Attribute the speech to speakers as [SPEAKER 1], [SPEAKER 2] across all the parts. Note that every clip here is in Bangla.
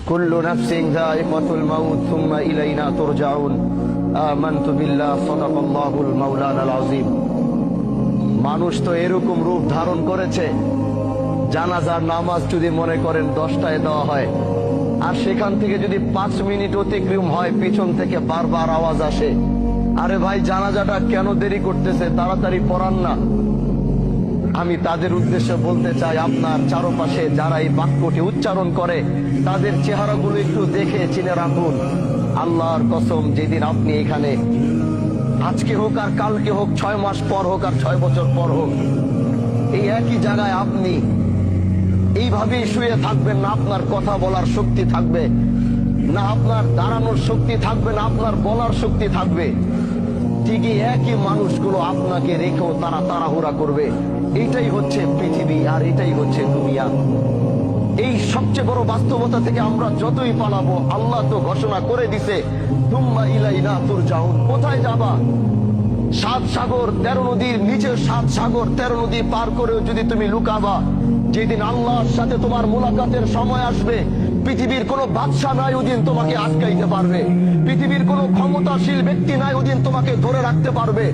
[SPEAKER 1] কুল্লু নাফসিন যায়িকাতুল মাউত সুম্মা ইলাইনা তুরজাউন। আমানতু বিল্লাহ, সাদাকাল্লাহুল মাওলানাল আযীম। মানুষ তো এরকম রূপ ধারণ করেছে, জানাজার নামাজ যদি মনে করেন 10টায় দেওয়া হয়, আর সেখান থেকে যদি 5 মিনিট অতিক্রম হয় পিছন থেকে বারবার আওয়াজ আসে, আরে ভাই জানাজাটা কেন দেরি করতেছে, তাড়াতাড়ি পড়ান না। আমি তাদের উদ্দেশ্যে বলতে চাই, আপনার চারপাশে যারা এই বাক্যটি উচ্চারণ করে তাদের চেহারাগুলো একটু দেখে চিনে রাখুন। আল্লাহর কসম, যেদিন আপনি এখানে, আজকে হোক আর কালকে হোক, 6 মাস পর হোক আর 6 বছর পর হোক, এই একই জায়গায় আপনি এইভাবেই শুয়ে থাকবেন, না আপনার কথা বলার শক্তি থাকবে, না আপনার দাঁড়ানোর শক্তি থাকবে, না আপনার বলার শক্তি থাকবে। ঠিকই একই মানুষগুলো আপনাকে রেখেও তারা তাড়াহুড়া করবে। এটাই হচ্ছে পৃথিবী, আর এটাই হচ্ছে দুনিয়া। এই সবচেয়ে বড় বাস্তবতা থেকে আমরা যতই পালাবো, আল্লাহ তো ঘোষণা করে দিছে, তুম্মা ইলাইনা তুরজাউন। কোথায় যাবা? 7 সাগর 13 নদীর নিচে, 7 সাগর 13 নদী পার করেও যদি তুমি লুকাবা, যেদিন আল্লাহর সাথে তোমার মুলাকাতের সময় আসবে, পৃথিবীর কোন বাদশা নাই ওদিন তোমাকে আটকাইতে পারবে, পৃথিবীর কোন ক্ষমতাশীল ব্যক্তি নাই ওদিন তোমাকে ধরে রাখতে পারবে।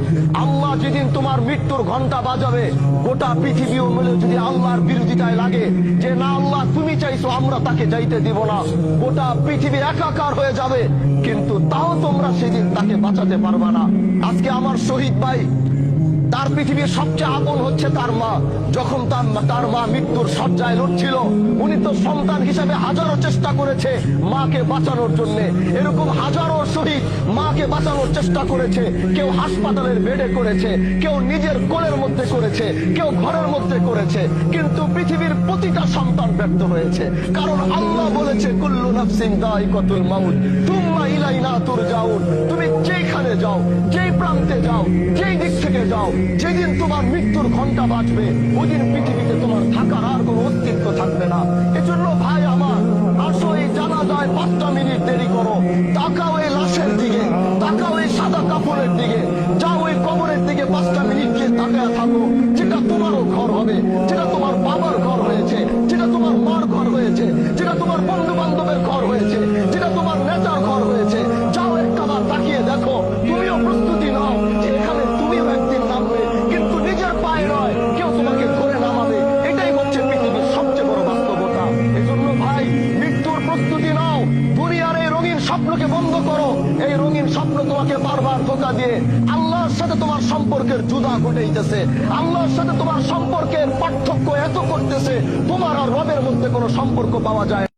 [SPEAKER 1] আল্লাহ যেদিন তোমার মৃত্যুর ঘন্টা বাজাবে, গোটা পৃথিবীও মিলে যদি আল্লাহর বিরোধিতায় লাগে যে না আল্লাহ তুমি চাইছো, আমরা তাকে যাইতে দিব না, গোটা পৃথিবী একাকার হয়ে যাবে, কিন্তু তাও তোমরা সেদিন তাকে বাঁচাতে পারবে না। আজকে আমার শহীদ ভাই, তার পৃথিবীর সবচেয়ে আপন হচ্ছে তার মা। যখন তার মা মৃত্যুর শয্যায় লড়ছিল, উনি তো সন্তান হিসেবে হাজারো চেষ্টা করেছে মাকে বাঁচানোর জন্য। এরকম হাজারো শহীদ মাকে বাঁচানোর চেষ্টা করেছে। কেউ হাসপাতালের বেডে করেছে, কেউ নিজের কোলের মধ্যে করেছে, কেউ ঘরের মধ্যে করেছে, কিন্তু পৃথিবীর প্রতিটা সন্তান ব্যর্থ হয়েছে। কারণ আল্লাহ বলেছে, কুল্লু নাফসিন যায়িকাতুল মাউত তুম্মা ইলাইনা তুরজাউন। তুমি যেখানে যাও, যেই প্রান্তে যাও, যেই দিক থেকে যাও, যেদিন তোমার মৃত্যুর ঘন্টা বাজবে, ওই দিন পৃথিবীতে তোমার থাকার আর কোনো অস্তিত্ব থাকবে না। এজন্য ভাই আমার, আসো এই জানাজায় 5টা মিনিট দেরি করো, তাকাও এই লাশের দিকে, তাকাও এই সাদা কাপড়ের দিকে, যাও ওই কবরের দিকে 5টা মিনিট গিয়ে তাকায় থাকো। যেটা তোমারও ঘর হবে, যেটা তোমার বাবার ঘর হয়েছে, যেটা তোমার মার ঘর হয়েছে, যেটা তোমার বন্ধু বান্ধবের ঘর হয়েছে, যেটা তোমার নেতার ঘর হয়েছে, যাও একটাবার তাকিয়ে দেখো। তুমিও প্রস্তুতি নাও যে এখানে তুমিও একদিন নামবে, কিন্তু নিজের পায়ে নয়, কেউ তোমাকে ধরে নামাবে। এটাই হচ্ছে পৃথিবীর সবচেয়ে বড় বাস্তবতা। এজন্য ভাই, মৃত্যুর প্রস্তুতি নাও। দুনিয়ার এই রঙিন স্বপ্নকে বন্ধ করো। এই রঙিন স্বপ্ন তোমাকে বারবার ধোঁকা দিয়ে আল্লাহর সাথে তোমার সম্পর্কের জুদা ঘটেইতেছে। আল্লাহর সাথে তোমার সম্পর্কের পার্থক্য এত করতেছে, তোমার আর রবের মধ্যে কোনো সম্পর্ক পাওয়া যায়